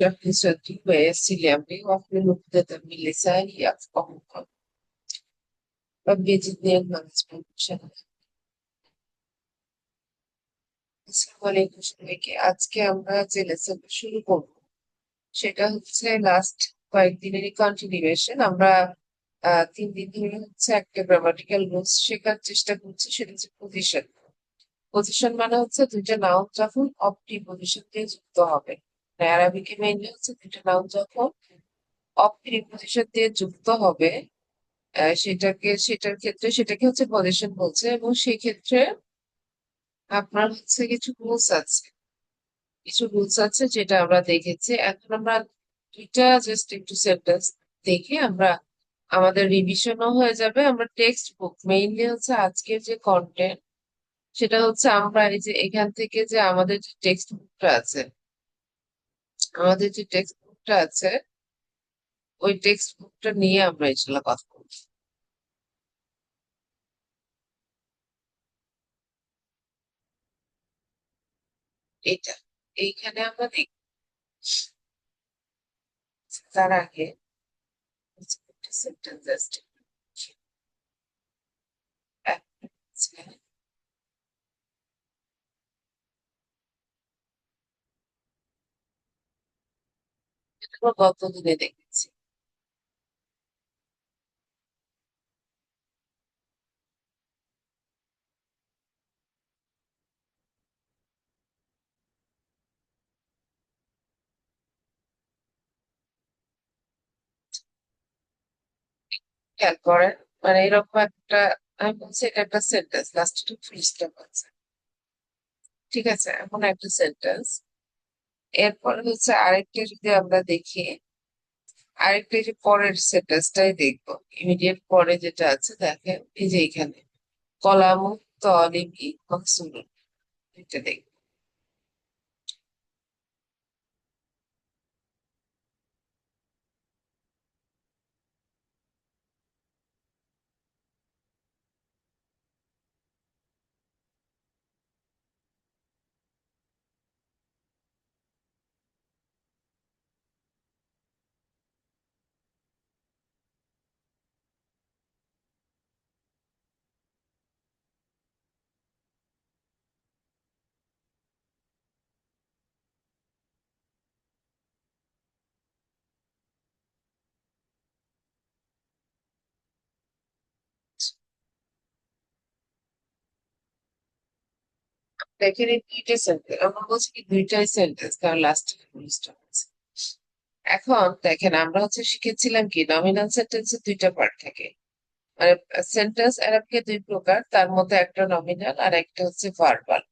Já fiz se lembra, eu afirmo que também lisaria comunque obiedniemy społeczne. আসসালামু আলাইকুম সবাইকে। আজকে আমরা যে লেসনটা শুরু করব সেটা হচ্ছে লাস্ট কয়েকদিনেরই কন্টিনিউয়েশন। আমরা 3 দিন ধরে হচ্ছে একটা গ্রামাটিক্যাল রুলস শেখার চেষ্টা করছি, সেটা হচ্ছে পজিশন। পজিশন মানে হচ্ছে দুইটা নাউন যখন অফ প্রিপজিশন দিয়ে যুক্ত হবে। অ্যারাবিকে মেইনলি হচ্ছে দুইটা নাউন যখন অফ প্রিপজিশন দিয়ে যুক্ত হবে, সেটাকে হচ্ছে পজিশন বলছে। এবং সেই ক্ষেত্রে আপনার হচ্ছে কিছু রুলস আছে যেটা আমরা দেখেছি। এখন আমরা দুইটা জাস্ট একটু সেন্টেন্স দেখে আমরা আমাদের রিভিশনও হয়ে যাবে। আমরা টেক্সট বুক মেইনলি হচ্ছে আজকের যে কন্টেন্ট সেটা হচ্ছে আমরা এই যে এখান থেকে যে আমাদের যে টেক্সট বুকটা আছে ওই টেক্সট বুকটা নিয়ে আমরা ইনশাল্লাহ কথা বলবো। এটা এইখানে আমরা দেখি তার আগে সেন্টেন্স জাস্ট গত দিনে দেখেছি। খেয়াল করেন, মানে এরকম একটা, আমি বলছি এটা একটা sentence, last two full stop আছে, ঠিক আছে? এমন একটা সেন্টেন্স। এরপরে হচ্ছে আরেকটা যদি আমরা দেখি, আরেকটা এই যে পরের সেন্টেন্সটাই দেখবো, ইমিডিয়েট পরে যেটা আছে দেখেন, এই যে এখানে কলামু তলিবি মকসুরুন, এটা দেখবো। দেখেন এই দুইটা সেন্টেন্স, আমরা বলছি কি দুইটাই সেন্টেন্স, কারণ লাস্টে ফুল স্টপ আছে। এখন দেখেন আমরা হচ্ছে শিখেছিলাম কি নমিনাল সেন্টেন্সের দুইটা পার্ট থাকে। মানে সেন্টেন্স অ্যারাবিকে দুই প্রকার, তার মধ্যে একটা নমিনাল আর একটা হচ্ছে ভার্বাল।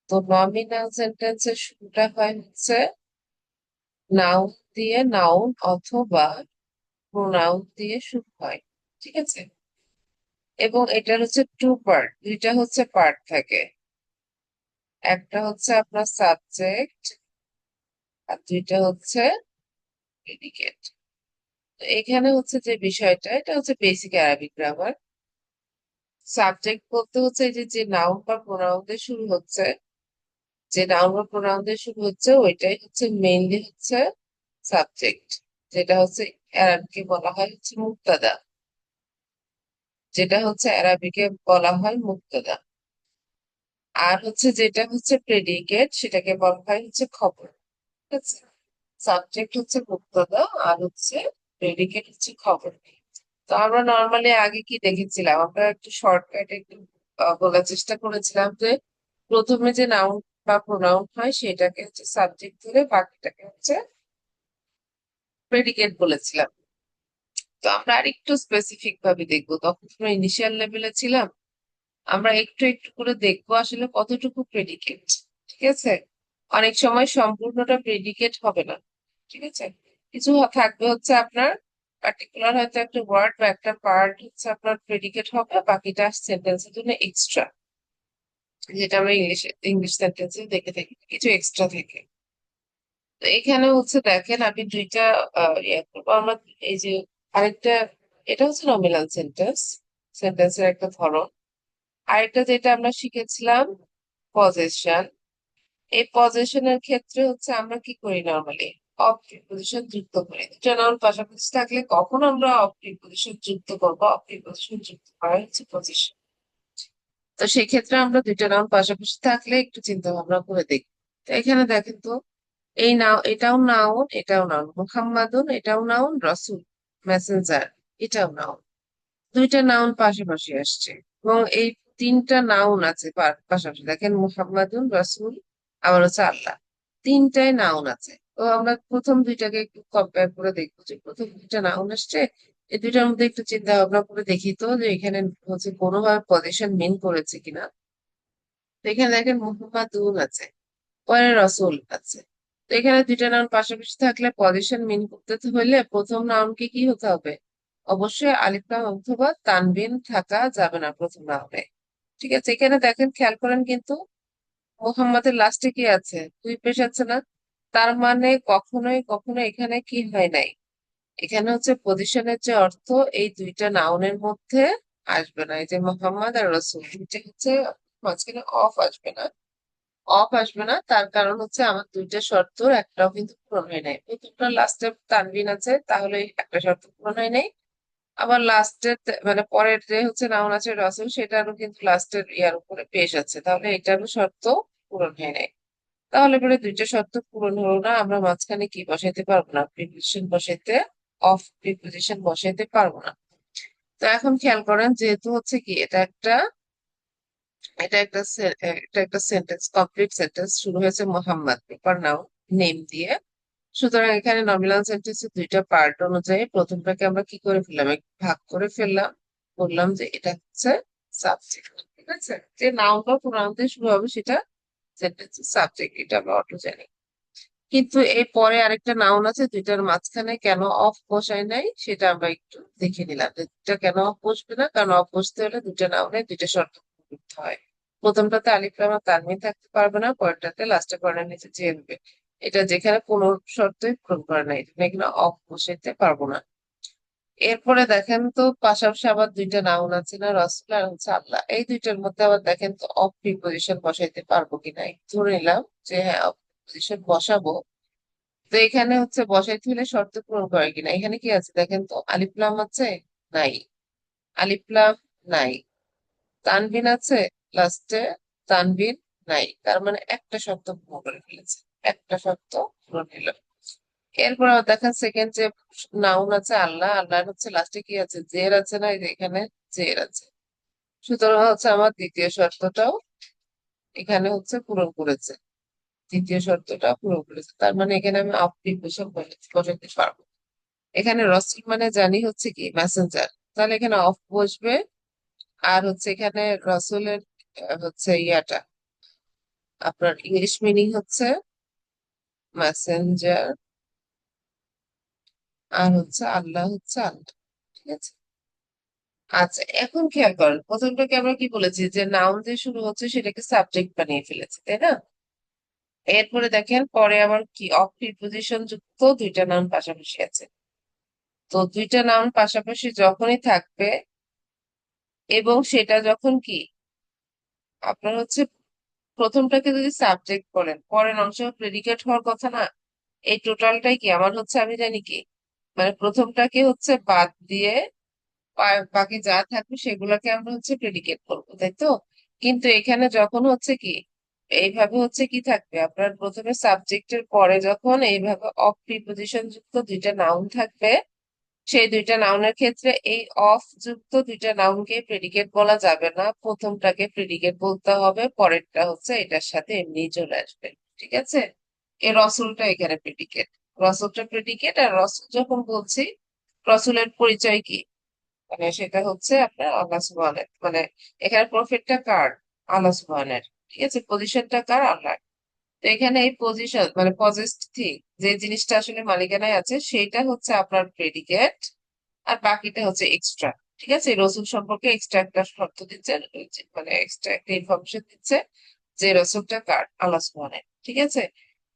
তো নমিনাল সেন্টেন্সের শুরুটা হয় হচ্ছে নাউন দিয়ে, নাউন অথবা প্রোনাউন দিয়ে শুরু হয়, ঠিক আছে? এবং এটার হচ্ছে টু পার্ট, দুইটা হচ্ছে পার্ট থাকে। একটা হচ্ছে আপনার সাবজেক্ট আর দুইটা হচ্ছে প্রেডিকেট। তো এখানে হচ্ছে যে বিষয়টা, এটা হচ্ছে বেসিক অ্যারাবিক গ্রামার। সাবজেক্ট বলতে হচ্ছে এই যে যে নাউন বা প্রোনাউন দিয়ে শুরু হচ্ছে, যে নাউন বা প্রোনাউন দিয়ে শুরু হচ্ছে ওইটাই হচ্ছে মেইনলি হচ্ছে সাবজেক্ট, যেটা হচ্ছে অ্যারাবিকে বলা হয় হচ্ছে মুক্তাদা, যেটা হচ্ছে অ্যারাবিকে বলা হয় মুক্তাদা। আর হচ্ছে যেটা হচ্ছে প্রেডিকেট সেটাকে বলা হয় হচ্ছে খবর, ঠিক আছে? সাবজেক্ট হচ্ছে মুক্তাদা আর হচ্ছে প্রেডিকেট হচ্ছে খবর। তো আমরা নর্মালি আগে কি দেখেছিলাম, আমরা একটু শর্টকাট একটু বলার চেষ্টা করেছিলাম যে প্রথমে যে নাউন বা প্রোনাউন হয় সেটাকে হচ্ছে সাবজেক্ট ধরে বাকিটাকে হচ্ছে প্রেডিকেট বলেছিলাম। তো আমরা আরেকটু স্পেসিফিক ভাবে দেখবো, তখন আমরা ইনিশিয়াল লেভেলে ছিলাম। আমরা একটু একটু করে দেখবো আসলে কতটুকু প্রেডিকেট, ঠিক আছে? অনেক সময় সম্পূর্ণটা প্রেডিকেট হবে না, ঠিক আছে? কিছু থাকবে হচ্ছে আপনার পার্টিকুলার হয়তো একটা ওয়ার্ড বা একটা পার্ট হচ্ছে আপনার প্রেডিকেট হবে, বাকিটা সেন্টেন্সের জন্য এক্সট্রা, যেটা আমরা ইংলিশ সেন্টেন্সে দেখে থাকি, কিছু এক্সট্রা থেকে। তো এখানে হচ্ছে দেখেন আমি দুইটা ইয়ে করবো আমরা। এই যে আরেকটা, এটা হচ্ছে নমিনাল সেন্টেন্স, সেন্টেন্সের একটা ধরন। আরেকটা যেটা আমরা শিখেছিলাম পজেশন। এই পজেশনের ক্ষেত্রে হচ্ছে আমরা কি করি নর্মালি, অফ প্রিপোজিশন যুক্ত করি। দুটো নাউন পাশাপাশি থাকলে কখন আমরা অফ প্রিপোজিশন যুক্ত করবো? অফ প্রিপোজিশন যুক্ত করা হচ্ছে পজিশন। তো সেই ক্ষেত্রে আমরা দুইটা নাউন পাশাপাশি থাকলে একটু চিন্তা ভাবনা করে দেখি। তো এখানে দেখেন তো, এই নাও এটাও নাউন, এটাও নাউন, মুহাম্মাদুন এটাও নাউন, রাসূল মেসেঞ্জার এটাও নাউন। দুইটা নাউন পাশাপাশি আসছে এবং এই তিনটা নাউন আছে পাশাপাশি। দেখেন মুহাম্মাদুন, রাসূল, আবার হচ্ছে আল্লাহ, তিনটাই নাউন আছে। তো আমরা প্রথম দুইটাকে একটু কম্পেয়ার করে দেখবো যে প্রথম দুইটা নাউন আসছে, এই দুইটার মধ্যে একটু চিন্তা ভাবনা করে দেখি তো যে এখানে হচ্ছে কোনোভাবে পজিশন মিন করেছে কিনা। তো এখানে দেখেন মুহাম্মাদুন আছে, পরে রসুল আছে। তো এখানে দুইটা নাউন পাশাপাশি থাকলে পজিশন মিন করতে হলে প্রথম নাউনকে কি হতে হবে? অবশ্যই আলিফ লাম অথবা তানবিন থাকা যাবে না প্রথম নাউনে। ঠিক আছে, এখানে দেখেন খেয়াল করেন কিন্তু মোহাম্মদের লাস্টে কি আছে? দুই পেশ আছে না? তার মানে কখনোই কখনো এখানে কি হয় নাই, এখানে হচ্ছে পজিশনের যে অর্থ এই দুইটা নাউনের মধ্যে আসবে না। এই যে মোহাম্মদ আর রসুল দুইটা হচ্ছে মাঝখানে অফ আসবে না। অফ আসবে না, তার কারণ হচ্ছে আমার দুইটা শর্ত একটাও কিন্তু পূরণ হয় নাই। প্রথমটা লাস্টে তানবিন আছে, তাহলে একটা শর্ত পূরণ হয় নাই। আবার লাস্টের মানে পরের যে হচ্ছে নাউন আছে রসুল, সেটারও কিন্তু লাস্টের ইয়ার উপরে পেশ আছে, তাহলে এটারও শর্ত পূরণ হয় নাই। তাহলে পরে দুইটা শর্ত পূরণ হলো না, আমরা মাঝখানে কি বসাইতে পারবো না? প্রিপোজিশন বসাইতে, অফ প্রিপোজিশন বসাইতে পারবো না। তো এখন খেয়াল করেন, যেহেতু হচ্ছে কি এটা একটা সেন্টেন্স, কমপ্লিট সেন্টেন্স, শুরু হয়েছে মোহাম্মদ প্রপার নাউন নেম দিয়ে। সুতরাং এখানে নমিনাল সেন্টেন্সের দুইটা পার্ট অনুযায়ী প্রথমটাকে আমরা কি করে ফেললাম? একটু ভাগ করে ফেললাম। বললাম যে এটা হচ্ছে সাবজেক্ট। ঠিক আছে, যে নাউনটা প্রোনাউন দিয়ে শুরু হবে সেটা সেন্টেন্সের সাবজেক্ট, এটা আমরা অটো জানি। কিন্তু এর পরে আরেকটা নাউন আছে, দুইটার মাঝখানে কেন অফ বসায় নাই সেটা আমরা একটু দেখে নিলাম। যে দুইটা কেন অফ বসবে না? কারণ অফ বসতে হলে দুইটা নাউনে দুইটা শর্ত পূরণ করতে হয়। প্রথমটাতে আলিফ লাম আর তানবিন থাকতে পারবে না, পরেরটাতে লাস্টে কর্নার নিচে চেয়ে হবে। এটা যেখানে কোনো শর্তই পূরণ করে নাই, এখানে অফ বসাইতে পারবো না। এরপরে দেখেন তো পাশাপাশি আবার দুইটা নাউন আছে না, রসুল আর হচ্ছে আল্লাহ, এই দুইটার মধ্যে আবার দেখেন তো অফ প্রিপোজিশন বসাইতে পারবো কিনা। ধরে নিলাম যে হ্যাঁ অফ প্রিপোজিশন বসাবো। তো এখানে হচ্ছে বসাইতে হলে শর্ত পূরণ করে কিনা। এখানে কি আছে দেখেন তো, আলিফ লাম আছে? নাই। আলিফ লাম নাই। তানবিন আছে লাস্টে? তানবিন নাই। তার মানে একটা শর্ত পূরণ করে ফেলেছে, একটা শর্ত পূরণ হলো। এরপর আবার দেখেন সেকেন্ড যে নাউন আছে আল্লাহ, আল্লাহর হচ্ছে লাস্টে কি আছে? জের আছে না? এই যে এখানে জের আছে। সুতরাং হচ্ছে আমার দ্বিতীয় শর্তটাও এখানে হচ্ছে পূরণ করেছে, দ্বিতীয় শর্তটা পূরণ করেছে। তার মানে এখানে আমি অফ প্রিপোজিশন বসাতে পারবো। এখানে রসুল মানে জানি হচ্ছে কি মেসেঞ্জার, তাহলে এখানে অফ বসবে। আর হচ্ছে এখানে রসুলের হচ্ছে ইয়াটা আপনার ইংলিশ মিনিং হচ্ছে মেসেঞ্জার, আর হচ্ছে আল্লাহ হচ্ছে আল্লাহ। ঠিক আছে, আচ্ছা এখন খেয়াল করেন প্রথমটাকে আমরা কি বলেছি? যে নাউন দিয়ে শুরু হচ্ছে সেটাকে সাবজেক্ট বানিয়ে ফেলেছে, তাই না? এরপরে দেখেন পরে আবার কি অফ প্রিপোজিশন যুক্ত দুইটা নাউন পাশাপাশি আছে। তো দুইটা নাউন পাশাপাশি যখনই থাকবে এবং সেটা যখন কি আপনার হচ্ছে প্রথমটাকে যদি সাবজেক্ট বলেন, পরের অংশ প্রেডিকেট হওয়ার কথা না? এই টোটালটাই কি আমার হচ্ছে আমি জানি কি, মানে প্রথমটাকে হচ্ছে বাদ দিয়ে বাকি যা থাকবে সেগুলোকে আমরা হচ্ছে প্রেডিকেট করবো, তাই তো? কিন্তু এখানে যখন হচ্ছে কি এইভাবে হচ্ছে কি থাকবে, আপনার প্রথমে সাবজেক্টের পরে যখন এইভাবে অফ প্রিপোজিশন যুক্ত দুইটা নাউন থাকবে, সেই দুইটা নাউনের ক্ষেত্রে এই অফ যুক্ত দুইটা নাউনকে প্রেডিকেট বলা যাবে না, প্রথমটাকে প্রেডিকেট বলতে হবে, পরেরটা হচ্ছে এটার সাথে এমনি চলে আসবে। ঠিক আছে, এই রসুলটা এখানে প্রেডিকেট, রসুলটা প্রেডিকেট। আর রসুল যখন বলছি, রসুলের পরিচয় কি? মানে সেটা হচ্ছে আপনার আল্লাহ সুবহানের, মানে এখানে প্রফিটটা কার? আল্লাহ সুবহানের। ঠিক আছে, পজিশনটা কার? আল্লাহ। তো এখানে এই পজিশন মানে পজেসড থিং, যে জিনিসটা আসলে মালিকানায় আছে সেটা হচ্ছে আপনার প্রেডিকেট, আর বাকিটা হচ্ছে এক্সট্রা। ঠিক আছে, রসুল সম্পর্কে এক্সট্রা একটা শর্ত দিচ্ছে, মানে এক্সট্রা একটা ইনফরমেশন দিচ্ছে যে রসুলটা কার? আল্লাহ সুবহানের। ঠিক আছে,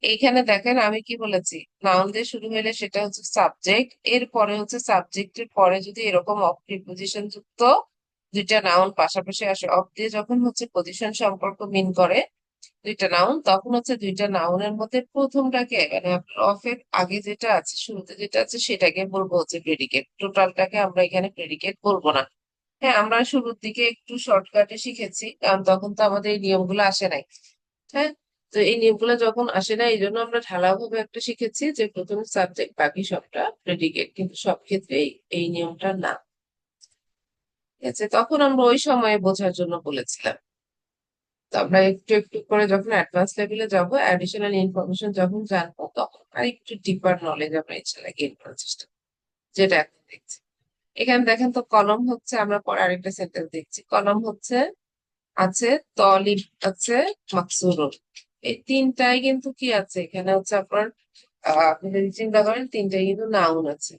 এইখানে দেখেন আমি কি বলেছি, নাউন দিয়ে শুরু হলে সেটা হচ্ছে সাবজেক্ট, এরপরে হচ্ছে সাবজেক্টের পরে যদি এরকম অফ প্রিপোজিশন যুক্ত দুইটা নাউন পাশাপাশি আসে, অফ দিয়ে যখন হচ্ছে পজিশন সম্পর্ক মিন করে, দুইটা নাউন, তখন হচ্ছে দুইটা নাউনের মধ্যে প্রথমটাকে মানে আপনার অফের আগে যেটা আছে, শুরুতে যেটা আছে সেটাকে বলবো হচ্ছে প্রেডিকেট, টোটালটাকে আমরা এখানে প্রেডিকেট বলবো না। হ্যাঁ, আমরা শুরুর দিকে একটু শর্টকাটে শিখেছি, কারণ তখন তো আমাদের এই নিয়মগুলো আসে নাই। হ্যাঁ, তো এই নিয়মগুলো যখন আসে না, এই জন্য আমরা ঢালাওভাবে একটা শিখেছি যে প্রথমে সাবজেক্ট বাকি সবটা প্রেডিকেট, কিন্তু সব ক্ষেত্রেই এই নিয়মটা না। ঠিক আছে, তখন আমরা ওই সময়ে বোঝার জন্য বলেছিলাম। তো আমরা একটু একটু করে যখন অ্যাডভান্স লেভেলে যাব, অ্যাডিশনাল ইনফরমেশন যখন জানবো, তখন আর একটু ডিপার নলেজ আমরা ইনশাল্লাহ গেইন করার চেষ্টা করবো, যেটা এখন দেখছি। এখানে দেখেন তো, কলম হচ্ছে, আমরা পরে আরেকটা সেন্টেন্স দেখছি, কলম হচ্ছে আছে, তলিব আছে, মাকসুরুন। এই তিনটাই কিন্তু কি আছে এখানে হচ্ছে আপনার, আপনি যদি চিন্তা করেন তিনটাই কিন্তু নাউন আছে।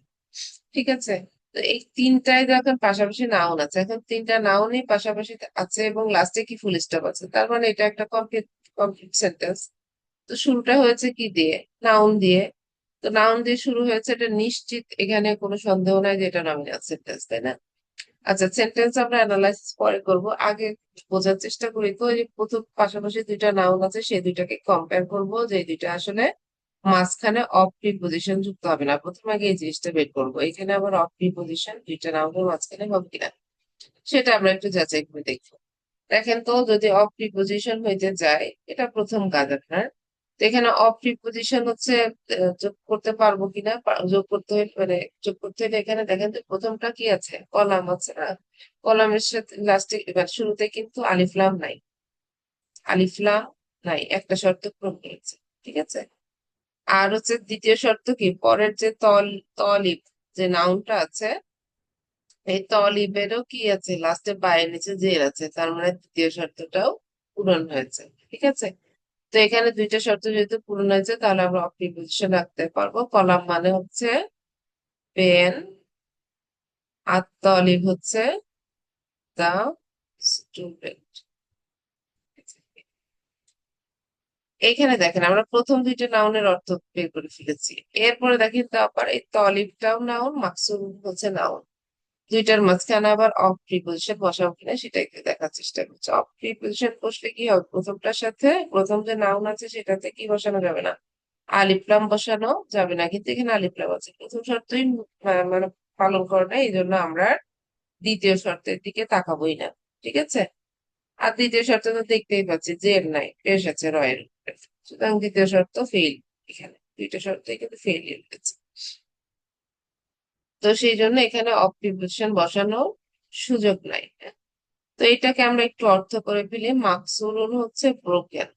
ঠিক আছে, তো এই তিনটায় যখন পাশাপাশি নাউন আছে, এখন তিনটা নাউনই পাশাপাশি আছে এবং লাস্টে কি ফুল স্টপ আছে, তার মানে এটা একটা কমপ্লিট কমপ্লিট সেন্টেন্স। তো শুরুটা হয়েছে কি দিয়ে? নাউন দিয়ে। তো নাউন দিয়ে শুরু হয়েছে, এটা নিশ্চিত, এখানে কোনো সন্দেহ নাই যে এটা নমিনাল সেন্টেন্স, তাই না? আচ্ছা, সেন্টেন্স আমরা অ্যানালাইসিস পরে করব, আগে বোঝার চেষ্টা করি তো এই যে প্রথম পাশাপাশি দুইটা নাউন আছে, সেই দুইটাকে কম্পেয়ার করব, যে এই দুইটা আসলে মাঝখানে অফ প্রিপোজিশন যুক্ত হবে না। প্রথমে আগে এই জিনিসটা বের করবো, এখানে আবার অফ প্রিপোজিশন দুইটা নাউনের মাঝখানে হবে কিনা, সেটা আমরা একটু যাচাই করে দেখবো। দেখেন তো, যদি অফ প্রিপোজিশন হইতে যায়, এটা প্রথম কাজ আপনার। তো এখানে অফ প্রিপোজিশন হচ্ছে যোগ করতে পারবো কিনা, যোগ করতে হলে মানে যোগ করতে হলে এখানে দেখেন তো প্রথমটা কি আছে, কলাম আছে না? কলামের সাথে লাস্টে এবার শুরুতে কিন্তু আলিফলাম নাই, আলিফলাম নাই, একটা শর্ত পূরণ করেছে। ঠিক আছে, আর হচ্ছে দ্বিতীয় শর্ত কি, পরের যে তলিব, যে নাউনটা আছে, এই তলিবেরও কি আছে, লাস্টে বায়ের নিচে জের আছে, তার মানে তৃতীয় শর্তটাও পূরণ হয়েছে। ঠিক আছে, তো এখানে দুইটা শর্ত যেহেতু পূরণ হয়েছে, তাহলে আমরা প্রিপোজিশন রাখতে পারবো। কলাম মানে হচ্ছে পেন, আর তলিব হচ্ছে দা স্টুডেন্ট। এখানে দেখেন আমরা প্রথম দুইটা নাউনের অর্থ বের করে ফেলেছি। এরপরে দেখেন তো আবার এই তলিবটাও নাউন, মাকসুদ হচ্ছে নাউন, দুইটার মাঝখানে আবার অফ প্রিপোজিশন বসাবো কিনা সেটা একটু দেখার চেষ্টা করছি। অফ প্রিপোজিশন বসলে কি হবে, প্রথমটার সাথে প্রথম যে নাউন আছে সেটাতে কি বসানো যাবে না, আলিফলাম বসানো যাবে না, কিন্তু এখানে আলিফলাম আছে, প্রথম শর্তই মানে পালন করে না, এই জন্য আমরা দ্বিতীয় শর্তের দিকে তাকাবোই না। ঠিক আছে, আর দ্বিতীয় শর্ত তো দেখতেই পাচ্ছি জের নাই, পেশ আছে রয়ের উপরে, সুতরাং দ্বিতীয় শর্ত ফেল। এখানে দুইটা শর্তই কিন্তু ফেল হয়েছে। তো সেই জন্য এখানে অফ প্রিপোজিশন বসানোর সুযোগ নাই। তো এটাকে আমরা একটু অর্থ করে ফেলি, মাকসুরুন হচ্ছে ব্রোকেন,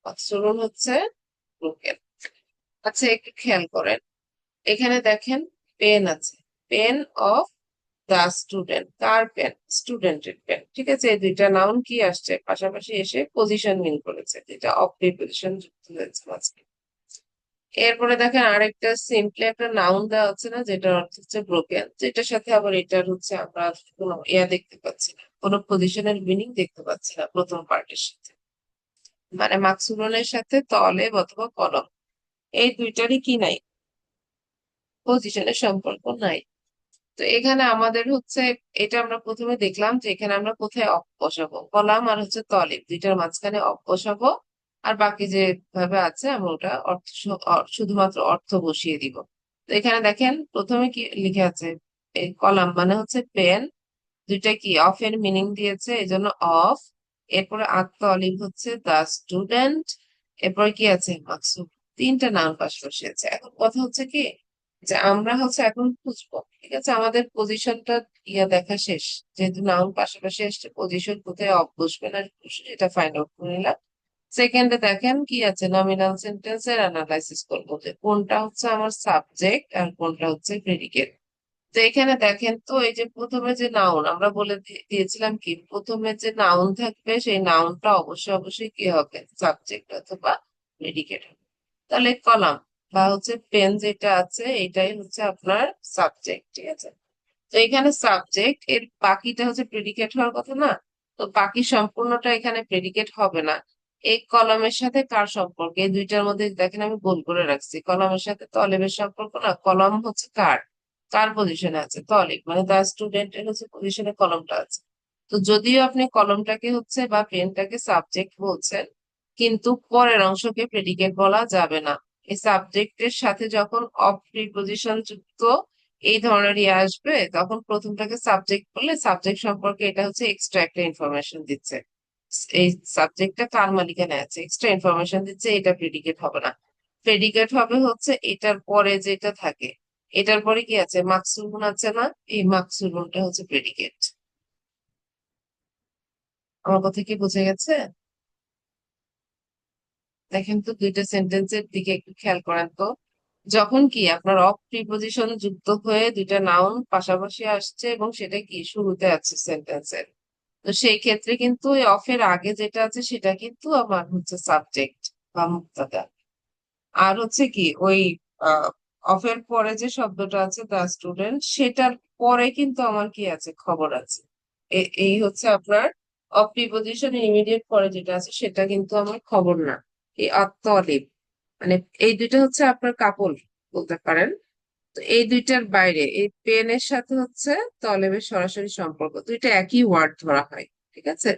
মাকসুরুন হচ্ছে ব্রোকেন। আচ্ছা, একটু খেয়াল করেন, এখানে দেখেন পেন আছে, পেন অফ দা স্টুডেন্ট, কার পেন? স্টুডেন্টের পেন। ঠিক আছে, এই দুইটা নাউন কি আসছে পাশাপাশি এসে পজিশন মিন করেছে, যেটা অফ প্রিপোজিশন যুক্ত হয়েছে মাঝখানে। এরপরে দেখেন আরেকটা সিম্পলি একটা নাউন দেওয়া আছে না, যেটার অর্থ হচ্ছে ব্রোকেন, যেটার সাথে আবার এটার হচ্ছে আমরা কোনো ইয়া দেখতে পাচ্ছি না, কোনো পজিশনের মিনিং দেখতে পাচ্ছি না প্রথম পার্টের সাথে, মানে মাকসুরনের সাথে তলেব অথবা কলম, এই দুইটারই কি নাই, পজিশনের সম্পর্ক নাই। তো এখানে আমাদের হচ্ছে, এটা আমরা প্রথমে দেখলাম যে এখানে আমরা কোথায় অফ বসাবো, কলাম আর হচ্ছে তলেব দুইটার মাঝখানে অফ বসাবো, আর বাকি যে ভাবে আছে আমরা ওটা অর্থ শুধুমাত্র অর্থ বসিয়ে দিব। তো এখানে দেখেন প্রথমে কি লিখে আছে, এই কলাম মানে হচ্ছে পেন, দুইটা কি অফ এর মিনিং দিয়েছে, এই জন্য অফ। এরপরে আত্মলিভ হচ্ছে দা স্টুডেন্ট, এরপর কি আছে মাকসুদ, তিনটা নাউন পাশাপাশি আছে। এখন কথা হচ্ছে কি, যে আমরা হচ্ছে এখন খুঁজবো, ঠিক আছে, আমাদের পজিশনটা ইয়া দেখা শেষ, যেহেতু নাউন পাশাপাশি আসছে, পজিশন কোথায় অফ বসবে না বসবে এটা ফাইন্ড আউট করে নিলাম। সেকেন্ডে দেখেন কি আছে, নমিনাল সেন্টেন্সের অ্যানালাইসিস করবো, যে কোনটা হচ্ছে আমার সাবজেক্ট আর কোনটা হচ্ছে প্রেডিকেট। তো এখানে দেখেন তো, এই যে প্রথমে যে নাউন আমরা বলে দিয়েছিলাম কি, প্রথমে যে নাউন থাকবে সেই নাউনটা অবশ্যই অবশ্যই কি হবে, সাবজেক্ট অথবা প্রেডিকেট হবে। তাহলে কলাম বা হচ্ছে পেন যেটা আছে এটাই হচ্ছে আপনার সাবজেক্ট। ঠিক আছে, তো এখানে সাবজেক্ট, এর বাকিটা হচ্ছে প্রেডিকেট হওয়ার কথা না, তো বাকি সম্পূর্ণটা এখানে প্রেডিকেট হবে না। এই কলামের সাথে কার সম্পর্ক, এই দুইটার মধ্যে দেখেন আমি গোল করে রাখছি, কলামের সাথে তলেবের সম্পর্ক না, কলম হচ্ছে কার, কার পজিশনে আছে, তলেব, মানে তার স্টুডেন্টের হচ্ছে পজিশনে কলমটা আছে। তো যদিও আপনি কলমটাকে হচ্ছে বা পেনটাকে সাবজেক্ট বলছেন, কিন্তু পরের অংশকে প্রেডিকেট বলা যাবে না। এই সাবজেক্টের সাথে যখন অফ প্রিপজিশন যুক্ত এই ধরনের ইয়ে আসবে, তখন প্রথমটাকে সাবজেক্ট বললে সাবজেক্ট সম্পর্কে এটা হচ্ছে এক্সট্রা একটা ইনফরমেশন দিচ্ছে। এই সাবজেক্টটা কার মালিকানায় আছে, এক্সট্রা ইনফরমেশন দিচ্ছে, এটা প্রেডিকেট হবে না। প্রেডিকেট হবে হচ্ছে এটার পরে যেটা থাকে। এটার পরে কি আছে, মাকসুরুন আছে না, এই মাকসুরুনটা হচ্ছে প্রেডিকেট। আমার কথা কি বোঝা গেছে? দেখেন তো দুইটা সেন্টেন্সের দিকে একটু খেয়াল করেন তো। যখন কি আপনার অফ প্রিপজিশন যুক্ত হয়ে দুইটা নাউন পাশাপাশি আসছে এবং সেটা কি শুরুতে আছে সেন্টেন্সের, তো সেই ক্ষেত্রে কিন্তু ওই অফের আগে যেটা আছে সেটা কিন্তু আমার হচ্ছে সাবজেক্ট বা মুক্তাদা। আর হচ্ছে কি ওই অফের পরে যে শব্দটা আছে দ্য স্টুডেন্ট, সেটার পরে কিন্তু আমার কি আছে, খবর আছে। এই হচ্ছে আপনার অফ প্রিপজিশন ইমিডিয়েট পরে যেটা আছে সেটা কিন্তু আমার খবর না। এই আত্মলিপ, মানে এই দুইটা হচ্ছে আপনার কাপল বলতে পারেন। তো এই দুইটার বাইরে এই পেনের সাথে হচ্ছে তলেবের সরাসরি সম্পর্ক, দুইটা একই ওয়ার্ড ধরা হয়। ঠিক আছে,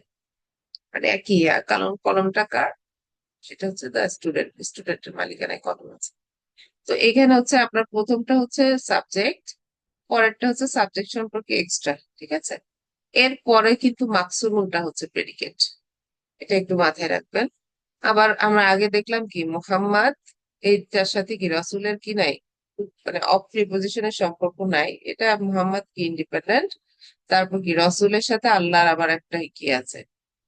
মানে একই কারণ কলমটা কার, সেটা হচ্ছে দ্য স্টুডেন্ট, স্টুডেন্টের মালিকানায় কলম আছে। তো এখানে হচ্ছে আপনার প্রথমটা হচ্ছে সাবজেক্ট, পরেরটা হচ্ছে সাবজেক্ট সম্পর্কে এক্সট্রা। ঠিক আছে, এর পরে কিন্তু মাকসুরুনটা হচ্ছে প্রেডিকেট, এটা একটু মাথায় রাখবেন। আবার আমরা আগে দেখলাম কি মুহাম্মদ, এইটার সাথে কি রাসূলের কি নাই, মানে অফ প্রিপজিশনের সম্পর্ক নাই, এটা মুহাম্মদ কি ইন্ডিপেন্ডেন্ট। তারপর কি রসুলের সাথে আল্লাহর আবার একটা কি আছে,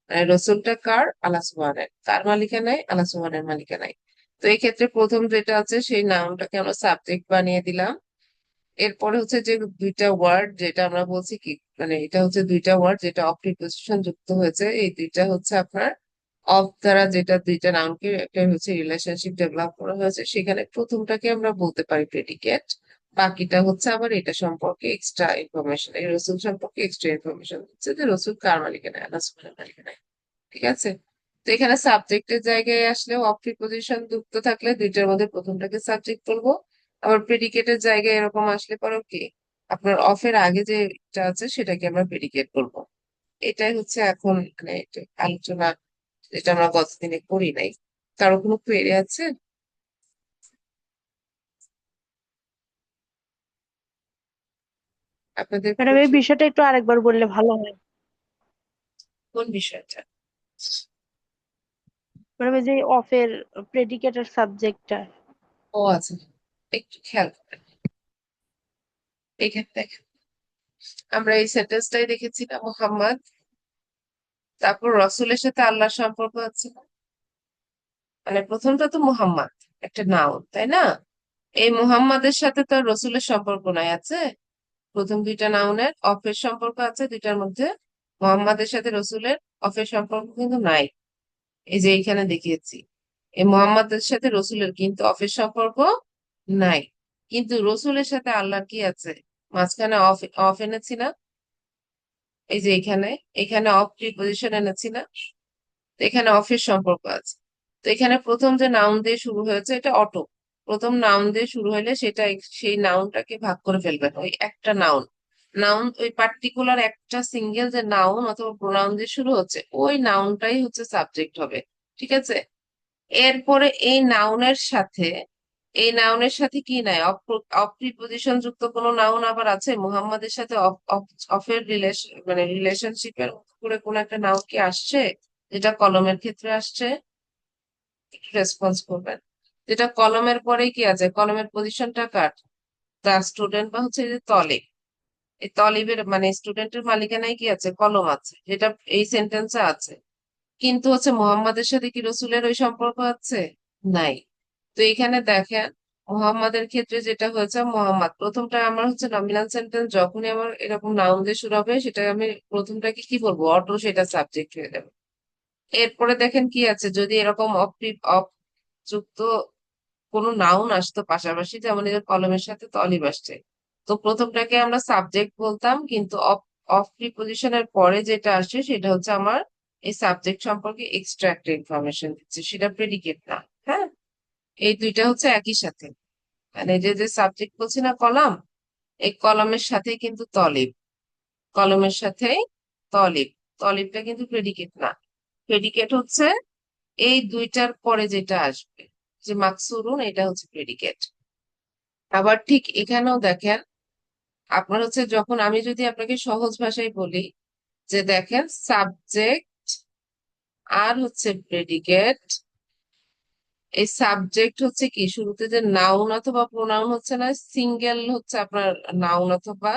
মানে রসুলটা কার, আল্লাহ সুবহানের, কার মালিকানায়, আল্লাহ সুবহানের মালিকানায়। তো এই ক্ষেত্রে প্রথম যেটা আছে সেই নাউনটাকে আমরা সাবজেক্ট বানিয়ে দিলাম। এরপরে হচ্ছে যে দুইটা ওয়ার্ড যেটা আমরা বলছি কি, মানে এটা হচ্ছে দুইটা ওয়ার্ড যেটা অফ প্রিপজিশন যুক্ত হয়েছে, এই দুইটা হচ্ছে আপনার অফ দ্বারা যেটা দুইটা নাউনকে একটা হচ্ছে রিলেশনশিপ ডেভেলপ করা হয়েছে, সেখানে প্রথমটাকে আমরা বলতে পারি প্রেডিকেট। বাকিটা হচ্ছে আবার এটা সম্পর্কে এক্সট্রা ইনফরমেশন, এই রসুল সম্পর্কে এক্সট্রা ইনফরমেশন দিচ্ছে যে রসুল কার মালিকানায়, আল্লাহ সুবহানাহু মালিকানায়। ঠিক আছে, তো এখানে সাবজেক্টের জায়গায় আসলেও অফ প্রিপজিশন যুক্ত থাকলে দুইটার মধ্যে প্রথমটাকে সাবজেক্ট বলবো। আবার প্রেডিকেটের জায়গায় এরকম আসলে পরেও কি আপনার অফের আগে যেটা আছে সেটাকে আমরা প্রেডিকেট বলবো। এটাই হচ্ছে এখন মানে এটা আলোচনা, যেটা আমরা গতদিনে করি নাই। কারো কোনো কোয়েরি আছে আপনাদের ম্যাডাম, এই প্রশ্ন? বিষয়টা একটু আরেকবার বললে ভালো হয়। কোন বিষয়টা? ম্যাডাম, এই যে অফের প্রেডিকেটের সাবজেক্টটা। ও আচ্ছা, একটু খেয়াল করেন। এখানে দেখেন, আমরা এই সেন্টেন্সটাই দেখেছি না, মোহাম্মদ, তারপর রসুলের সাথে আল্লাহর সম্পর্ক আছে না? মানে প্রথমটা তো মুহাম্মদ, একটা নাউন তাই না? এই মুহাম্মাদের সাথে তো আর রসুলের সম্পর্ক নাই, আছে। প্রথম দুইটা নাউনের অফের সম্পর্ক আছে দুইটার মধ্যে, মুহাম্মাদের সাথে রসুলের অফের সম্পর্ক কিন্তু নাই। এই যে এইখানে দেখিয়েছি, এই মুহাম্মাদের সাথে রসুলের কিন্তু অফের সম্পর্ক নাই, কিন্তু রসুলের সাথে আল্লাহর কি আছে, মাঝখানে অফ, অফ এনেছি না? এই যে এখানে, এখানে অফ প্রিপজিশন এনেছি না? তো এখানে অফের সম্পর্ক আছে। তো এখানে প্রথম যে নাউন দিয়ে শুরু হয়েছে এটা অটো, প্রথম নাউন দিয়ে শুরু হলে সেটা সেই নাউনটাকে ভাগ করে ফেলবেন, ওই একটা নাউন, নাউন ওই পার্টিকুলার একটা সিঙ্গেল যে নাউন অথবা প্রোনাউন দিয়ে শুরু হচ্ছে ওই নাউনটাই হচ্ছে সাবজেক্ট হবে। ঠিক আছে, এরপরে এই নাউনের সাথে কি নাই, অফ প্রিপজিশন যুক্ত কোনো নাউন আবার আছে মুহাম্মাদের সাথে, অফের রিলেশন মানে রিলেশনশিপের করে কোন একটা নাউন কি আসছে, যেটা কলমের ক্ষেত্রে আসছে? একটু রেসপন্স করবেন। যেটা কলমের পরে কি আছে, কলমের পজিশনটা কার, দা স্টুডেন্ট বা হচ্ছে যে তলিব। এই তলিবের মানে স্টুডেন্টের মালিকানায় কি আছে, কলম আছে, যেটা এই সেন্টেন্সে আছে। কিন্তু হচ্ছে মোহাম্মদের সাথে কি রসুলের ওই সম্পর্ক আছে? নাই। তো এখানে দেখেন, মোহাম্মদের ক্ষেত্রে যেটা হয়েছে, মোহাম্মদ প্রথমটা আমার হচ্ছে নমিনাল সেন্টেন্স, যখনই আমার এরকম নাউন দিয়ে শুরু হবে সেটা আমি প্রথমটাকে কি বলবো, অটো, সেটা সাবজেক্ট হয়ে যাবে। এরপরে দেখেন কি আছে, যদি এরকম অফ যুক্ত কোনো নাউন আসতো পাশাপাশি, যেমন এই যে কলমের সাথে তলিব আসছে, তো প্রথমটাকে আমরা সাবজেক্ট বলতাম, কিন্তু অফ অফ প্রিপজিশনের পরে যেটা আসছে সেটা হচ্ছে আমার এই সাবজেক্ট সম্পর্কে এক্সট্রা একটা ইনফরমেশন দিচ্ছে, সেটা প্রেডিকেট না। হ্যাঁ, এই দুইটা হচ্ছে একই সাথে, মানে যে যে সাবজেক্ট বলছি না কলাম, এই কলমের সাথে কিন্তু তলিব, কলমের সাথে তলিব। তলিবটা কিন্তু প্রেডিকেট না। প্রেডিকেট হচ্ছে এই দুইটার পরে যেটা আসবে, যে মাকসুরুন, এটা হচ্ছে প্রেডিকেট। আবার ঠিক এখানেও দেখেন, আপনার হচ্ছে যখন আমি যদি আপনাকে সহজ ভাষায় বলি যে দেখেন সাবজেক্ট আর হচ্ছে প্রেডিকেট, এই সাবজেক্ট হচ্ছে কি শুরুতে যে নাউন অথবা প্রোনাউন হচ্ছে না, সিঙ্গেল হচ্ছে আপনার নাউন অথবা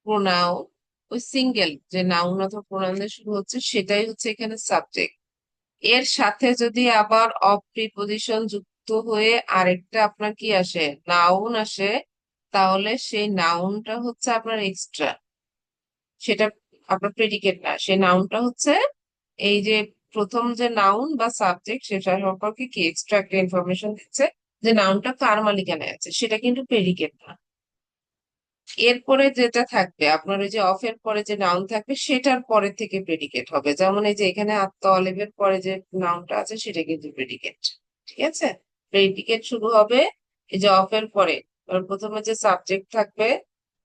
প্রোনাউন, ওই সিঙ্গেল যে নাউন অথবা প্রোনাউন দিয়ে শুরু হচ্ছে সেটাই হচ্ছে এখানে সাবজেক্ট। এর সাথে যদি আবার অফ প্রিপজিশন যুক্ত হয়ে আরেকটা আপনার কি আসে, নাউন আসে, তাহলে সেই নাউনটা হচ্ছে আপনার এক্সট্রা, সেটা আপনার প্রেডিকেট না। সেই নাউনটা হচ্ছে এই যে প্রথম যে নাউন বা সাবজেক্ট সেটা সম্পর্কে কি এক্সট্রা একটা ইনফরমেশন দিচ্ছে, যে নাউনটা কার মালিকানায় আছে, সেটা কিন্তু প্রেডিকেট না। এরপরে যেটা থাকবে আপনার ওই যে অফের পরে যে নাউন থাকবে সেটার পরে থেকে প্রেডিকেট হবে, যেমন এই যে এখানে আত্মঅলিভের পরে যে নাউনটা আছে সেটা কিন্তু প্রেডিকেট। ঠিক আছে, প্রেডিকেট শুরু হবে এই যে অফের পরে। এবার প্রথমে যে সাবজেক্ট থাকবে,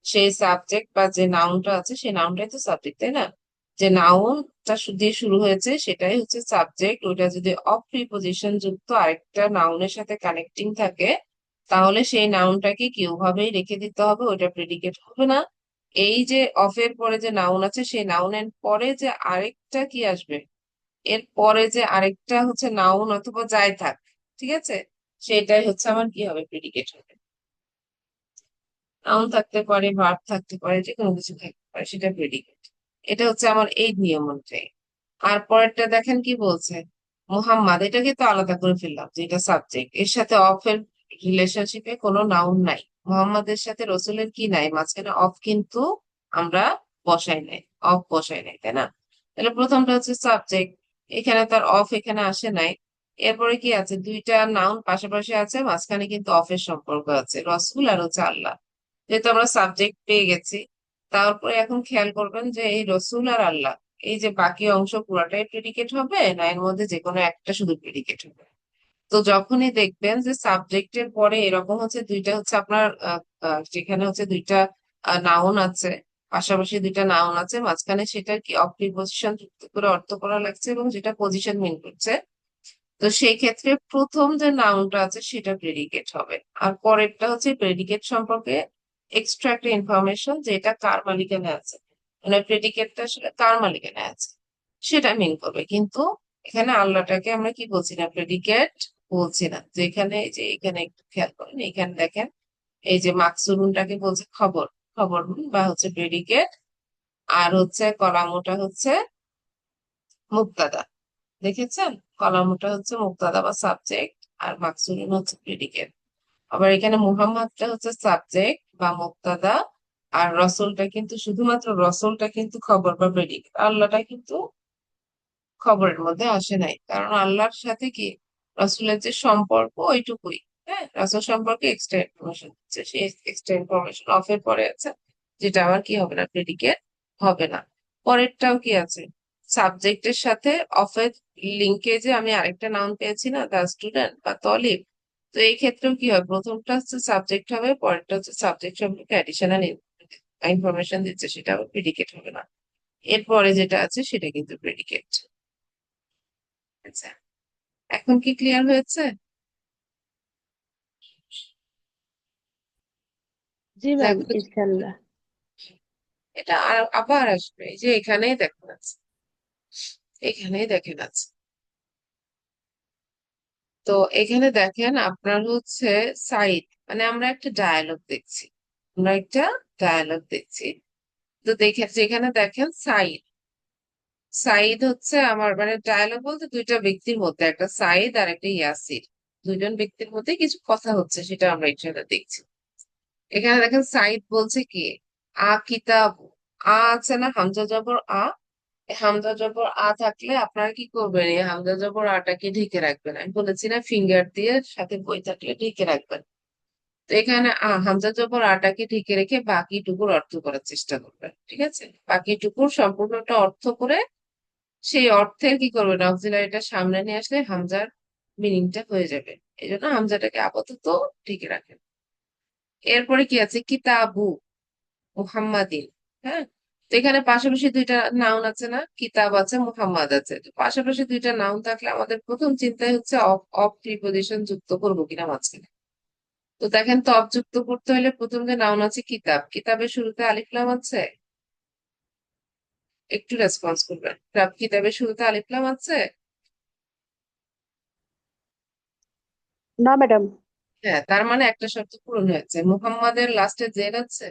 সেই সাবজেক্ট বা যে নাউনটা আছে সেই নাউনটাই তো সাবজেক্ট, তাই না? যে নাউনটা দিয়ে শুরু হয়েছে সেটাই হচ্ছে সাবজেক্ট। ওইটা যদি অফ প্রিপজিশন যুক্ত আরেকটা নাউনের সাথে কানেক্টিং থাকে, তাহলে সেই নাউনটাকে কিভাবেই রেখে দিতে হবে, ওইটা প্রেডিকেট হবে না। এই যে অফের পরে যে নাউন আছে সেই নাউনের পরে যে আরেকটা কি আসবে, এর পরে যে আরেকটা হচ্ছে নাউন অথবা যাই থাক, ঠিক আছে, সেটাই হচ্ছে আমার কি হবে, প্রেডিকেট হবে। নাউন থাকতে পারে, ভার্ব থাকতে পারে, যে কোনো কিছু থাকতে পারে, সেটা প্রেডিকেট। এটা হচ্ছে আমার এই নিয়ম অনুযায়ী। আর পরেরটা দেখেন কি বলছে, মুহাম্মাদ, এটাকে তো আলাদা করে ফেললাম যে এটা সাবজেক্ট, এর সাথে অফ এর রিলেশনশিপে কোনো নাউন নাই। মুহাম্মাদের সাথে রসুলের কি নাই, মাঝখানে অফ কিন্তু আমরা বসাই নাই, অফ বসাই নাই, তাই না? তাহলে প্রথমটা হচ্ছে সাবজেক্ট, এখানে তার অফ এখানে আসে নাই। এরপরে কি আছে, দুইটা নাউন পাশাপাশি আছে, মাঝখানে কিন্তু অফের সম্পর্ক আছে, রসুল আর হচ্ছে আল্লাহ। যেহেতু আমরা সাবজেক্ট পেয়ে গেছি, তারপরে এখন খেয়াল করবেন যে এই রসুল আর আল্লাহ, এই যে বাকি অংশ পুরাটাই প্রেডিকেট হবে না এর মধ্যে যে কোনো একটা শুধু প্রেডিকেট হবে? তো যখনই দেখবেন যে সাবজেক্টের পরে এরকম হচ্ছে দুইটা হচ্ছে আপনার যেখানে হচ্ছে দুইটা নাউন আছে, পাশাপাশি দুইটা নাউন আছে, মাঝখানে সেটা কি অফ প্রিপজিশন যুক্ত করে অর্থ করা লাগছে এবং যেটা পজিশন মিন করছে, তো সেই ক্ষেত্রে প্রথম যে নাউনটা আছে সেটা প্রেডিকেট হবে। আর পরেরটা হচ্ছে প্রেডিকেট সম্পর্কে এক্সট্রা একটা ইনফরমেশন, যে এটা কার মালিকানায় আছে, মানে প্রেডিকেটটা আসলে কার মালিকানায় আছে সেটা মিন করবে। কিন্তু এখানে আল্লাহটাকে আমরা কি বলছি না, প্রেডিকেট বলছি না। যে এখানে, যে এখানে একটু খেয়াল করেন, এখানে দেখেন এই যে মাকসুরুনটাকে বলছে খবর, খবর বা হচ্ছে প্রেডিকেট, আর হচ্ছে কলামটা হচ্ছে মুক্তাদা। দেখেছেন, কলামটা হচ্ছে মুক্তাদা বা সাবজেক্ট, আর মাকসুরুন হচ্ছে প্রেডিকেট। আবার এখানে মুহাম্মাদটা হচ্ছে সাবজেক্ট বা মুক্তাদা, আর রসুলটা কিন্তু শুধুমাত্র রসুলটা কিন্তু খবর বা প্রেডিকেট। আল্লাহটা কিন্তু খবরের মধ্যে আসে নাই, কারণ আল্লাহর সাথে কি রসুলের যে সম্পর্ক ওইটুকুই। হ্যাঁ, রসুল সম্পর্কে এক্সট্রা ইনফরমেশন দিচ্ছে, সেই এক্সট্রা ইনফরমেশন অফের পরে আছে, যেটা আমার কি হবে না, প্রেডিকেট হবে না। পরেরটাও কি আছে, সাবজেক্টের সাথে অফের লিঙ্কেজে আমি আরেকটা নাউন পেয়েছি না, দা স্টুডেন্ট বা তলিব। তো এই ক্ষেত্রেও কি হয়, প্রথমটা হচ্ছে সাবজেক্ট হবে, পরেরটা হচ্ছে সাবজেক্ট সম্পর্কে অ্যাডিশনাল ইনফরমেশন দিচ্ছে, সেটা আবার প্রেডিকেট হবে না। এরপরে যেটা আছে সেটা কিন্তু প্রেডিকেট। আচ্ছা, এখন কি ক্লিয়ার হয়েছে? জি ম্যাম, দেখো, ইনশাল্লাহ। এটা আর আবার আসবে, এই যে এখানেই দেখেন আছে, এখানেই দেখেন আছে। তো এখানে দেখেন আপনার হচ্ছে সাইড, মানে আমরা একটা ডায়ালগ দেখছি, আমরা একটা ডায়ালগ দেখছি। তো দেখে যেখানে দেখেন সাইড, সাইদ হচ্ছে আমার মানে ডায়ালগ বলতে দুইটা ব্যক্তির মধ্যে, একটা সাইদ আর একটা ইয়াসির, দুইজন ব্যক্তির মধ্যে কিছু কথা হচ্ছে, সেটা আমরা এখানে দেখছি। এখানে দেখেন সাইদ বলছে কি, আ কিতাব, আ আছে না হামজা জবর আ, এই হামজা জবর আ থাকলে আপনারা কি করবেন, এই হামজা জবর আটাকে ঢেকে রাখবেন। আমি বলেছি না, ফিঙ্গার দিয়ে সাথে বই থাকলে ঢেকে রাখবেন। তো এখানে হামজা জবর আটাকে ঢেকে রেখে বাকিটুকুর অর্থ করার চেষ্টা করবেন, ঠিক আছে? বাকিটুকুর সম্পূর্ণটা অর্থ করে সেই অর্থের কি করবেন, অক্সিলারিটা সামনে নিয়ে আসলে হামজার মিনিংটা হয়ে যাবে। এই জন্য হামজাটাকে আপাতত ঢেকে রাখেন। এরপরে কি আছে, কিতাবু মুহাম্মাদিন। হ্যাঁ, তো এখানে পাশাপাশি দুইটা নাউন আছে না, কিতাব আছে, মুহাম্মদ আছে। তো পাশাপাশি দুইটা নাউন থাকলে আমাদের প্রথম চিন্তাই হচ্ছে অফ অফ প্রিপজিশন যুক্ত করবো কিনা মাঝখানে। তো দেখেন তো অফ যুক্ত করতে হলে প্রথম যে নাউন আছে কিতাব, কিতাবের শুরুতে আলিফ লাম আছে? একটু রেসপন্স করবেন। কিতাবের শুরুতে আলিফ লাম আছে? না ম্যাডাম। হ্যাঁ, তার মানে একটা শর্ত পূরণ হয়েছে। মুহাম্মাদের লাস্টে জেড আছে?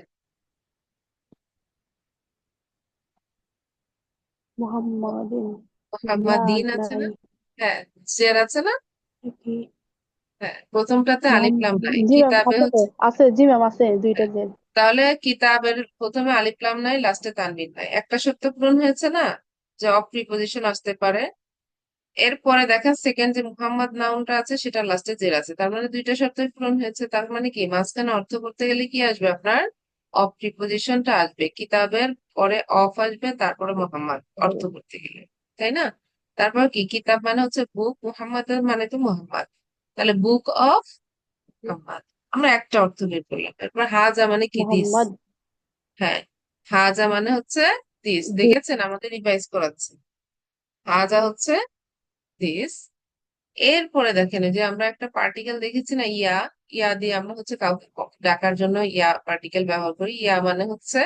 মোহাম্মদিন। না, মুহাম্মাদিন আছে নাই। না? হ্যাঁ, জের আছে না? কি? হ্যাঁ, প্রথমটাতে আলিফ লাম নাই, জি ম্যাম, কিতাবে আছে তো, হচ্ছে। আছে, জি ম্যাম, আছে দুইটা হ্যাঁ, জেল। তাহলে কিতাবের প্রথমে আলিফ লাম নাই, লাস্টে তানবিন নাই, একটা শর্ত পূরণ হয়েছে না, যে অফ প্রিপজিশন আসতে পারে। এরপরে দেখেন সেকেন্ড যে মুহাম্মদ নাউনটা আছে সেটা লাস্টে জের আছে, তার মানে দুইটা শর্তই পূরণ হয়েছে। তার মানে কি মাঝখানে অর্থ করতে গেলে কি আসবে আপনার? অফ প্রিপজিশনটা আসবে, কিতাবের পরে অফ আসবে, তারপরে মোহাম্মদ অর্থ করতে গেলে, তাই না? তারপর কি, কিতাব মানে হচ্ছে বুক, মুহাম্মাদের মানে তো মোহাম্মদ, তাহলে বুক অফ মোহাম্মদ। আমরা একটা অর্থ বের করলাম। এরপর হাজা মানে কি, দিস। মোহাম্মদ। হ্যাঁ, হাজা মানে হচ্ছে দিস, দি। দেখেছেন আমাদের রিভাইজ করাচ্ছে। হাজা হচ্ছে দিস। এরপরে দেখেন এই যে আমরা একটা পার্টিকেল দেখেছি না, ইয়া। ইয়া দিয়ে আমরা হচ্ছে কাউকে ডাকার জন্য ইয়া পার্টিকেল ব্যবহার করি। ইয়া মানে হচ্ছে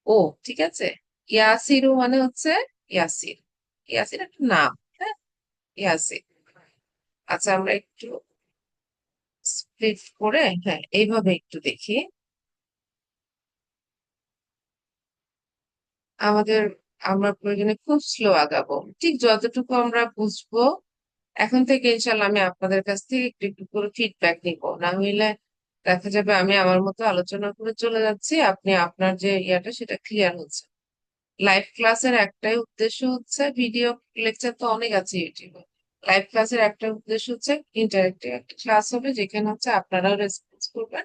ও, ঠিক আছে। ইয়াসিরু মানে হচ্ছে ইয়াসির। ইয়াসির একটা নাম। হ্যাঁ, ইয়াসির। আচ্ছা, আমরা একটু স্প্লিট করে, হ্যাঁ, এইভাবে একটু দেখি। আমাদের, আমরা প্রয়োজনে খুব স্লো আগাবো, ঠিক যতটুকু আমরা বুঝবো। এখন থেকে ইনশাল্লাহ আমি আপনাদের কাছ থেকে একটু একটু করে ফিডব্যাক নিব, না হইলে দেখা যাবে আমি আমার মতো আলোচনা করে চলে যাচ্ছি, আপনি আপনার যে ইয়াটা সেটা ক্লিয়ার হচ্ছে। লাইভ ক্লাসের একটাই উদ্দেশ্য হচ্ছে, ভিডিও লেকচার তো অনেক আছে ইউটিউবে। লাইভ ক্লাসের একটা উদ্দেশ্য হচ্ছে ইন্টারেক্টিভ একটা ক্লাস হবে, যেখানে হচ্ছে আপনারাও রেসপন্স করবেন,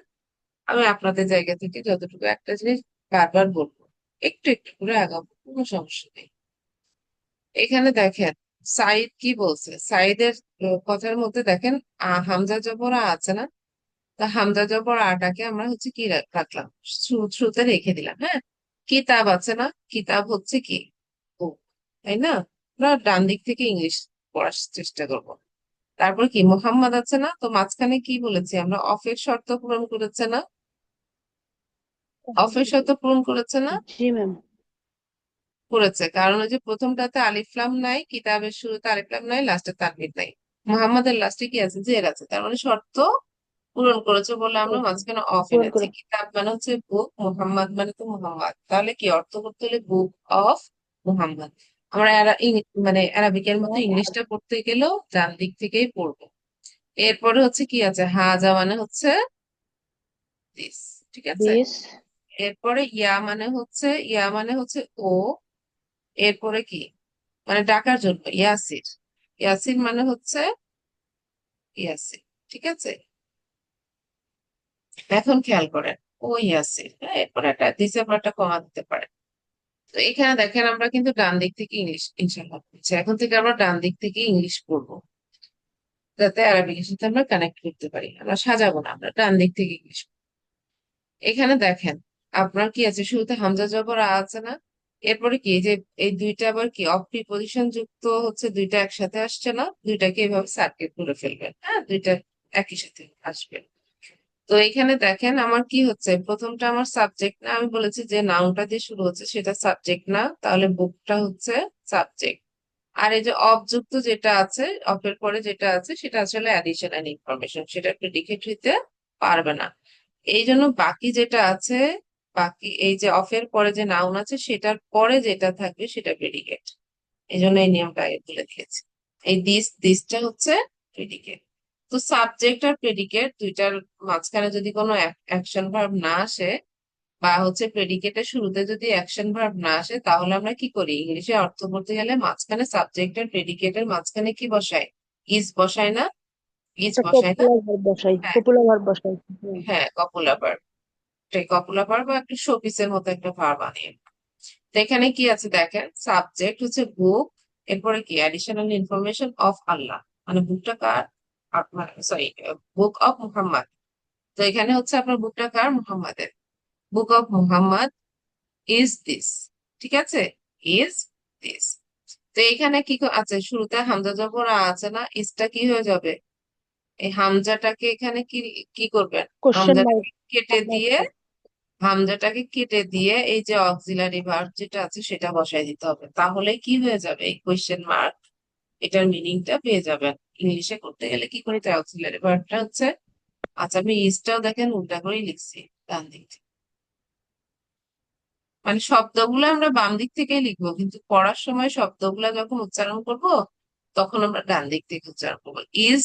আমি আপনাদের জায়গা থেকে যতটুকু একটা জিনিস বারবার বলবো, একটু একটু করে আগাবো, কোনো সমস্যা নেই। এখানে দেখেন সাইদ কি বলছে, সাইদের কথার মধ্যে দেখেন হামজা জবর আ আছে না? তা হামজা জবর আটাকে আমরা হচ্ছে কি রাখলাম, শুরুতে রেখে দিলাম। হ্যাঁ, কিতাব আছে না, কিতাব হচ্ছে কি ও, তাই না? আমরা ডান দিক থেকে ইংলিশ পড়ার চেষ্টা করব। তারপর কি মোহাম্মদ আছে না, তো মাঝখানে কি বলেছি আমরা, অফের শর্ত পূরণ করেছে না? অফের শর্ত পূরণ করেছে না? জি ম্যাম। করেছে, কারণ ওই যে প্রথমটাতে আলিফলাম নাই, কিতাবের শুরুতে আলিফলাম নাই, লাস্টে তানবির নাই। মুহাম্মাদের লাস্টে কি আছে, জের আছে, তার মানে শর্ত পূরণ করেছে বলে আমরা মাঝখানে অফ পূরণ এনেছি। করে। কিতাব মানে হচ্ছে বুক, মুহাম্মদ মানে তো মুহাম্মদ, তাহলে কি অর্থ করতে হলে বুক অফ মুহাম্মদ। আমরা মানে অ্যারাবিকের মতো ইংলিশটা পড়তে গেলেও ডান দিক থেকেই পড়বো। এরপরে হচ্ছে কি আছে, হাজা মানে হচ্ছে দিস, ঠিক আছে। দিস। এরপরে ইয়া মানে হচ্ছে ও। এরপরে কি, মানে ডাকার জন্য ইয়াসির। ইয়াসির মানে হচ্ছে ইয়াসির, ঠিক আছে। এখন খেয়াল করেন, ও ইয়াসির, হ্যাঁ, এরপরে একটা দিছে পর একটা কমা দিতে পারে। তো এখানে দেখেন আমরা কিন্তু ডান দিক থেকে ইংলিশ ইনশাল্লাহ পড়ছি, এখন থেকে আমরা ডান দিক থেকে ইংলিশ পড়বো, যাতে আরবিকের সাথে আমরা কানেক্ট করতে পারি। আমরা সাজাবো না, আমরা ডান দিক থেকে ইংলিশ। এখানে দেখেন আপনার কি আছে, শুরুতে হামজা জবর আ আছে না? এরপরে কি, এই যে এই দুইটা আবার কি অফ প্রিপজিশন যুক্ত হচ্ছে, দুইটা একসাথে আসছে না, দুইটাকে এভাবে সার্কেল করে ফেলবেন, হ্যাঁ, দুইটা একই সাথে আসবে। তো এখানে দেখেন আমার কি হচ্ছে, প্রথমটা আমার সাবজেক্ট না, আমি বলেছি যে নাউনটা দিয়ে শুরু হচ্ছে সেটা সাবজেক্ট না, তাহলে বুকটা হচ্ছে সাবজেক্ট। আর এই যে অবযুক্ত যেটা আছে, অফের পরে যেটা আছে সেটা আসলে অ্যাডিশনাল ইনফরমেশন, সেটা প্রেডিকেট হইতে পারবে না। এই জন্য বাকি যেটা আছে, বাকি এই যে অফের পরে যে নাউন আছে সেটার পরে যেটা থাকবে সেটা প্রেডিকেট। এই জন্য এই নিয়মটা আগে তুলে দিয়েছি। এই দিসটা হচ্ছে প্রেডিকেট। তো সাবজেক্ট আর প্রেডিকেট দুইটার মাঝখানে যদি কোনো অ্যাকশন ভার্ব না আসে, বা হচ্ছে প্রেডিকেটের শুরুতে যদি অ্যাকশন ভার্ব না আসে, তাহলে আমরা কি করি, ইংলিশে অর্থ করতে গেলে মাঝখানে সাবজেক্ট আর প্রেডিকেটের মাঝখানে কি বসাই, ইজ বসাই না? ইজ একটা বসাই না? পপুলার ভার্ব বসাই, হ্যাঁ, পপুলার ভার্ব বসাই। হুম। হ্যাঁ, কপুলা ভার্ব। কপুলা ভার্ব বা একটা শোপিসের মতো একটা ভার্ব আনিয়ে। তো এখানে কি আছে দেখেন, সাবজেক্ট হচ্ছে বুক, এরপরে কি অ্যাডিশনাল ইনফরমেশন অফ আল্লাহ, মানে বুকটা কার, সরি, বুক অফ মুহাম্মদ। তো এখানে হচ্ছে আপনার বুকটা কার, মুহাম্মাদের। Book of Muhammad is this, ঠিক আছে, ইজ দিস। তো এখানে কি আছে, শুরুতে হামজা জবর আ আছে না, ইজটা কি হয়ে যাবে, এই হামজাটাকে এখানে কি কি করবেন, কোশ্চেন মার্ক। হামজাটাকে কেটে দিয়ে, হামজাটাকে কেটে দিয়ে এই যে অক্সিলারি ভার্ব যেটা আছে সেটা বসাই দিতে হবে, তাহলে কি হয়ে যাবে, এই কোয়েশ্চেন মার্ক এটার মিনিংটা পেয়ে যাবেন। ইংলিশে করতে গেলে কি করতে হয়, অক্সিলারি ভার্বটা হচ্ছে, আচ্ছা আমি ইজটাও দেখেন উল্টা করেই লিখছি ডান দিক থেকে। মানে শব্দগুলো আমরা বাম দিক থেকেই লিখবো, কিন্তু পড়ার সময় শব্দগুলা যখন উচ্চারণ করব তখন আমরা ডান দিক থেকে উচ্চারণ করবো, is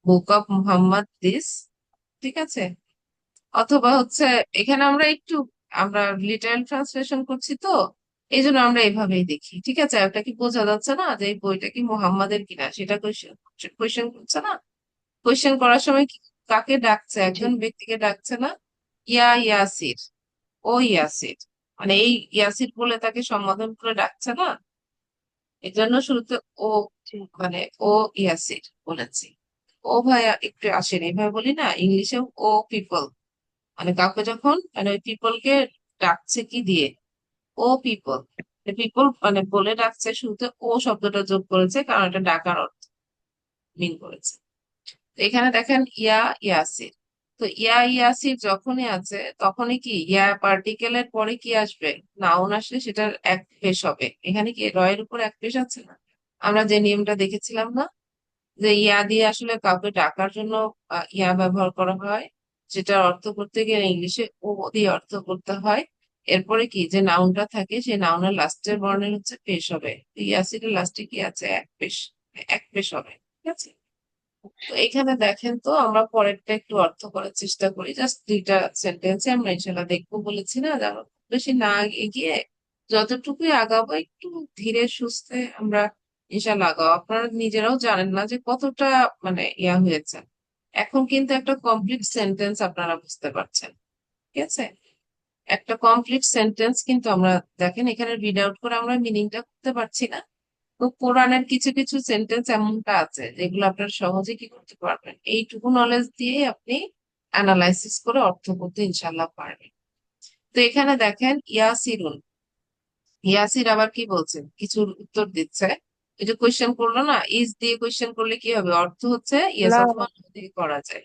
book of Muhammad this. ঠিক আছে, অথবা হচ্ছে এখানে আমরা লিটারাল ট্রান্সলেশন করছি তো, এই জন্য আমরা এইভাবেই দেখি। ঠিক আছে, একটা কি বোঝা যাচ্ছে না যে এই বইটা কি মুহাম্মাদের কিনা, সেটা কোয়েশ্চেন কোয়েশ্চেন করছে না। কোয়েশ্চেন করার সময় কাকে ডাকছে, জি। একজন ব্যক্তিকে ডাকছে না, ইয়া ইয়াসির, ও ইয়াসির, মানে এই ইয়াসির বলে তাকে সম্বোধন করে ডাকছে না, এই জন্য শুরুতে ও, জি। মানে ও ইয়াসির বলেছি। ও ভাইয়া একটু আসেন, এইভাবে বলি না ইংলিশেও, ও পিপল, মানে কাউকে যখন মানে ওই পিপলকে ডাকছে কি দিয়ে, ও পিপল, পিপল মানে বলে ডাকছে, শুরুতে ও শব্দটা যোগ করেছে কারণ এটা ডাকার অর্থ মিন করেছে। তো এখানে দেখেন ইয়া ইয়াসির, তো ইয়া ইয়াসির যখনই আছে তখনই কি ইয়া পার্টিকেলের পরে কি আসবে, নাউন আসলে সেটার এক পেশ হবে। এখানে কি রয়ের উপর এক পেশ আছে না, আমরা যে নিয়মটা দেখেছিলাম না, যে ইয়া দিয়ে আসলে কাউকে ডাকার জন্য ইয়া ব্যবহার করা হয়, যেটার অর্থ করতে গেলে ইংলিশে ও দিয়ে অর্থ করতে হয়। এরপরে কি যে নাউনটা থাকে সেই নাউনের লাস্টের বর্ণের হচ্ছে পেশ হবে, ইয়াসিরের লাস্টে কি আছে, এক পেশ, এক পেশ হবে। ঠিক আছে, তো এখানে দেখেন তো আমরা পরেরটা একটু অর্থ করার চেষ্টা করি, জাস্ট দুইটা সেন্টেন্সে আমরা ইনশাল্লাহ দেখবো, বলেছি না যে আমরা খুব বেশি না এগিয়ে যতটুকুই আগাবো একটু ধীরে সুস্থে আমরা ইনশাল্লাহ আগাবো। আপনারা নিজেরাও জানেন না যে কতটা মানে ইয়া হয়েছে, এখন কিন্তু একটা কমপ্লিট সেন্টেন্স আপনারা বুঝতে পারছেন। ঠিক আছে, একটা কমপ্লিট সেন্টেন্স কিন্তু আমরা, দেখেন এখানে রিড আউট করে আমরা মিনিংটা করতে পারছি না, তো কোরআনের কিছু কিছু সেন্টেন্স এমনটা আছে যেগুলো আপনারা সহজে কি করতে পারবেন, এইটুকু নলেজ দিয়ে আপনি অ্যানালাইসিস করে অর্থ করতে ইনশাল্লাহ পারবেন। তো এখানে দেখেন ইয়াসিরুন, ইয়াসির আবার কি বলছেন, কিছু উত্তর দিচ্ছে। এই যে কোয়েশ্চেন করলো না, ইজ দিয়ে কোয়েশ্চেন করলে কি হবে, অর্থ হচ্ছে ইয়েস লা। অথবা নো দিয়ে করা যায়,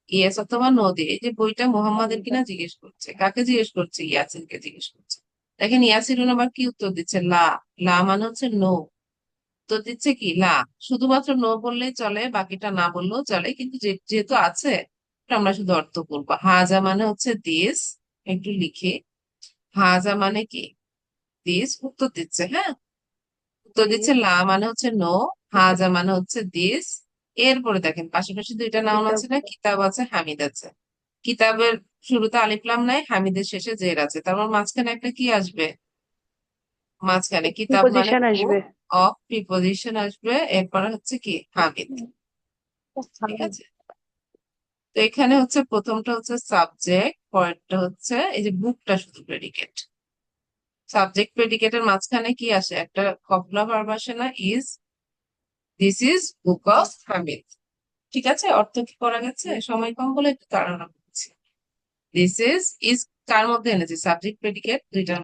ইয়েস অথবা নো দিয়ে। এই যে বইটা মোহাম্মদের কিনা জিজ্ঞেস করছে, কাকে জিজ্ঞেস করছে, ইয়াসিরকে জিজ্ঞেস করছে। দেখেন ইয়াসিরুন আবার কি উত্তর দিচ্ছে, লা। লা মানে হচ্ছে নো, তো দিচ্ছে কি লা, শুধুমাত্র নো বললেই চলে, বাকিটা না বললেও চলে, কিন্তু যেহেতু আছে এটা আমরা শুধু অর্থ করবো। হাজা মানে হচ্ছে দিস, একটু লিখি, হাজা মানে কি দিস, উত্তর দিচ্ছে, হ্যাঁ উত্তর জি। দিচ্ছে, লা মানে হচ্ছে নো, হাজা মানে হচ্ছে দিস। এরপরে দেখেন পাশাপাশি দুইটা নাউন কিতাব। আছে না, কিতাব আছে হামিদ আছে। কিতাবের শুরুতে আলিফ লাম নাই, হামিদের শেষে জের আছে, তারপর মাঝখানে একটা কি আসবে, মাঝখানে কিতাব মানে প্রিপোজিশন আসবে। গ্রুপ অফ প্রিপোজিশন আসবে, এরপরে হচ্ছে কি হামিদ। ঠিক আছে, তো এখানে হচ্ছে প্রথমটা হচ্ছে সাবজেক্ট, পরেরটা হচ্ছে এই যে বুকটা শুধু প্রেডিকেট। সাবজেক্ট প্রেডিকেটের মাঝখানে কি আসে, একটা কপলা ভার্ব আসে না, is, this is book of Hamid. ঠিক আছে, অর্থ কি করা গেছে, সময় কম বলে একটু তাড়াহুড়া করছি। দিস ইজ কার মধ্যে এনেছি, সাবজেক্ট প্রেডিকেট দুইটার